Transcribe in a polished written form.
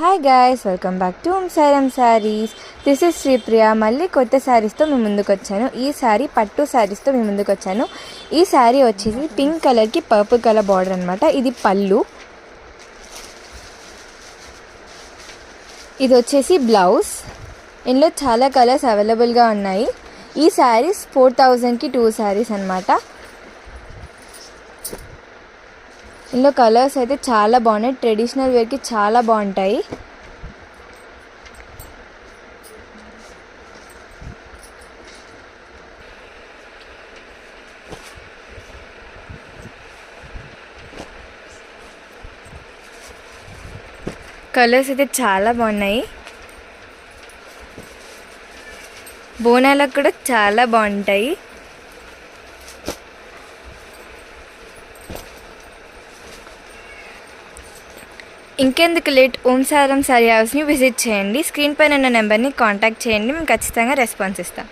Hi guys, welcome back to Om Sairam Sarees. This is Sripriya. మళ్ళీ కొత్త శారీస్తో మీ ముందుకు వచ్చాను. ఈ శారీ పట్టు శారీస్తో మీ ముందుకు వచ్చాను. ఈ శారీ వచ్చేసి పింక్ కలర్కి పర్పుల్ కలర్ బార్డర్ అనమాట. ఇది పళ్ళు, ఇది వచ్చేసి బ్లౌజ్. ఇందులో చాలా కలర్స్ అవైలబుల్గా ఉన్నాయి. ఈ శారీస్ 4000కి 2 శారీస్ అనమాట. ఇందులో కలర్స్ అయితే చాలా బాగున్నాయి. ట్రెడిషనల్ వేర్కి చాలా బాగుంటాయి. కలర్స్ అయితే చాలా బాగున్నాయి. బోనాలకు కూడా చాలా బాగుంటాయి. ఇంకెందుకు లేట్, ఓం సాయిరామ్ శారీ హౌస్ని విజిట్ చేయండి. స్క్రీన్ పైన ఉన్న నెంబర్ని కాంటాక్ట్ చేయండి. మేము ఖచ్చితంగా రెస్పాన్స్ ఇస్తాం.